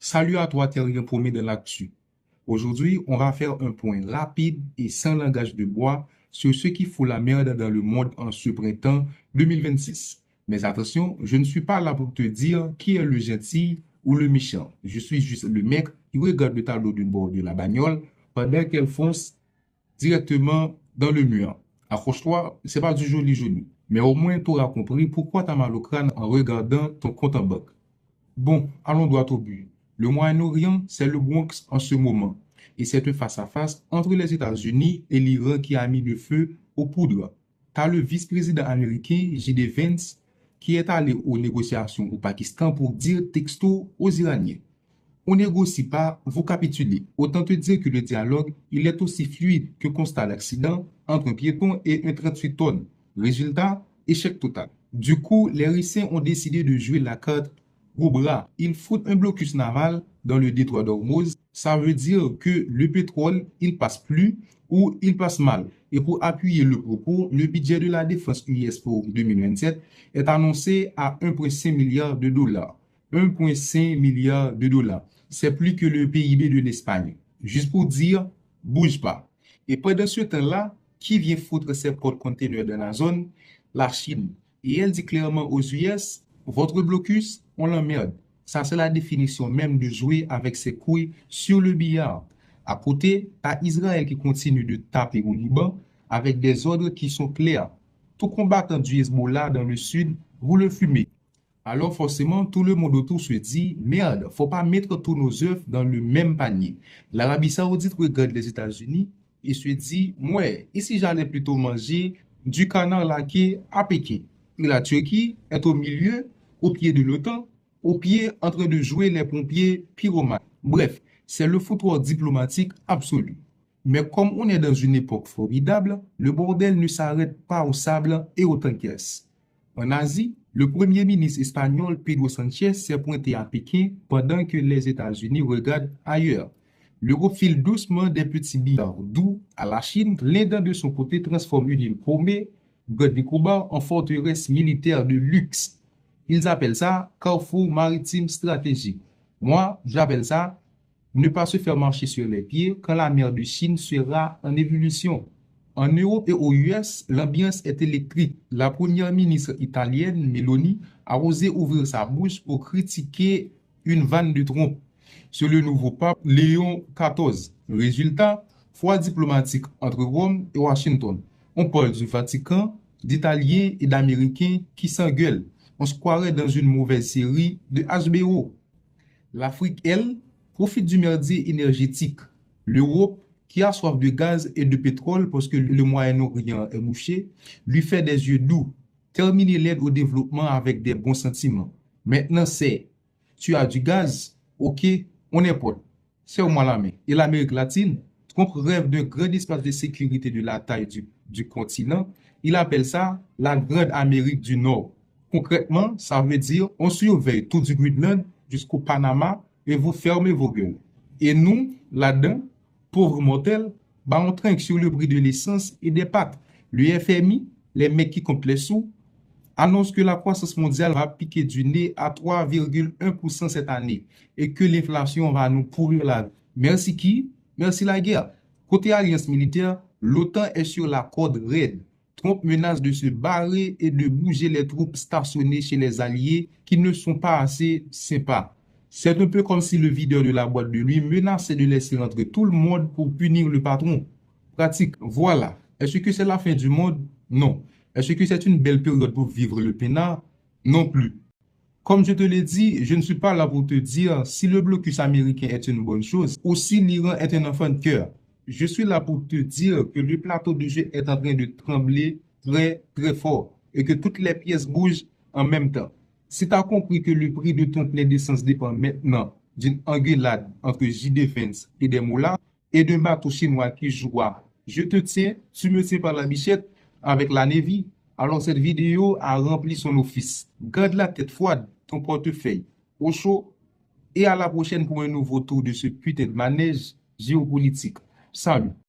Salut à toi, Terrien Paumé de l'actu. Aujourd'hui, on va faire un point rapide et sans langage de bois sur ce qui fout la merde dans le monde en ce printemps 2026. Mais attention, je ne suis pas là pour te dire qui est le gentil ou le méchant. Je suis juste le mec qui regarde le tableau d'une bord de la bagnole pendant qu'elle fonce directement dans le mur. Accroche-toi, c'est pas du joli joli. Mais au moins, tu auras compris pourquoi t'as mal au crâne en regardant ton compte en banque. Bon, allons droit au but. Le Moyen-Orient, c'est le Bronx en ce moment. Et c'est un face-à-face entre les États-Unis et l'Iran qui a mis le feu aux poudres. T'as le vice-président américain J.D. Vance qui est allé aux négociations au Pakistan pour dire texto aux Iraniens. On négocie pas, vous capitulez. Autant te dire que le dialogue, il est aussi fluide que constat d'accident entre un piéton et un 38 tonnes. Résultat, échec total. Du coup, les Russiens ont décidé de jouer la carte gros bras. Ils foutent un blocus naval dans le détroit d'Ormuz. Ça veut dire que le pétrole, il passe plus ou il passe mal. Et pour appuyer le propos, le budget de la défense US pour 2027 est annoncé à 1,5 milliard de dollars. 1,5 milliard de dollars. C'est plus que le PIB de l'Espagne. Juste pour dire, bouge pas. Et pendant ce temps-là, qui vient foutre ses propres conteneurs dans la zone? La Chine. Et elle dit clairement aux US, votre blocus, on l'emmerde. Ça, c'est la définition même de jouer avec ses couilles sur le billard. À côté, t'as Israël qui continue de taper au Liban avec des ordres qui sont clairs. Tout combattant du Hezbollah dans le sud, vous le fumez. Alors forcément, tout le monde autour se dit, merde, faut pas mettre tous nos œufs dans le même panier. L'Arabie Saoudite regarde les États-Unis et se dit, ouais, et si j'allais plutôt manger du canard laqué à Pékin? Et la Turquie est au milieu, au pied de l'OTAN, au pied en train de jouer les pompiers pyromanes. Bref, c'est le foutoir diplomatique absolu. Mais comme on est dans une époque formidable, le bordel ne s'arrête pas au sable et aux tanquesses. En Asie, le premier ministre espagnol Pedro Sánchez s'est pointé à Pékin pendant que les États-Unis regardent ailleurs. L'Europe file doucement des petits billards doux à la Chine. L'Inde de son côté transforme une île paumée, Godikoba, en forteresse militaire de luxe. Ils appellent ça carrefour maritime stratégique. Moi, j'appelle ça ne pas se faire marcher sur les pieds quand la mer de Chine sera en évolution. En Europe et aux US, l'ambiance est électrique. La première ministre italienne, Meloni, a osé ouvrir sa bouche pour critiquer une vanne de Trump sur le nouveau pape Léon XIV. Résultat, froid diplomatique entre Rome et Washington. On parle du Vatican, d'Italiens et d'Américains qui s'engueulent. On se croirait dans une mauvaise série de HBO. L'Afrique, elle, profite du merdier énergétique. L'Europe, qui a soif de gaz et de pétrole parce que le Moyen-Orient est mouché, lui fait des yeux doux. Terminer l'aide au développement avec des bons sentiments. Maintenant, c'est, tu as du gaz, ok, on est pote. C'est au moins la main. Et l'Amérique latine, Trump rêve d'un grand espace de sécurité de la taille du continent. Il appelle ça la Grande Amérique du Nord. Concrètement, ça veut dire on surveille tout du Greenland jusqu'au Panama et vous fermez vos gueules. Et nous, là-dedans, pauvres mortels, bah on trinque sur le prix de l'essence et des pâtes. Le FMI, les mecs qui comptent les sous, annonce que la croissance mondiale va piquer du nez à 3,1% cette année et que l'inflation va nous pourrir la vie. Merci qui? Merci la guerre. Côté alliance militaire, l'OTAN est sur la corde raide. Trump menace de se barrer et de bouger les troupes stationnées chez les alliés qui ne sont pas assez sympas. C'est un peu comme si le videur de la boîte de nuit menaçait de laisser rentrer tout le monde pour punir le patron. Pratique, voilà. Est-ce que c'est la fin du monde? Non. Est-ce que c'est une belle période pour vivre le peinard? Non plus. Comme je te l'ai dit, je ne suis pas là pour te dire si le blocus américain est une bonne chose ou si l'Iran est un enfant de cœur. Je suis là pour te dire que le plateau de jeu est en train de trembler très très fort et que toutes les pièces bougent en même temps. Si tu as compris que le prix de ton plein d'essence dépend maintenant d'une engueulade entre J.D. Vance et des moulins et d'un bateau chinois qui joue à je te tiens, tu me tiens par la bichette avec la Navy, alors cette vidéo a rempli son office. Garde la tête froide, ton portefeuille au chaud et à la prochaine pour un nouveau tour de ce putain de manège géopolitique. Salut!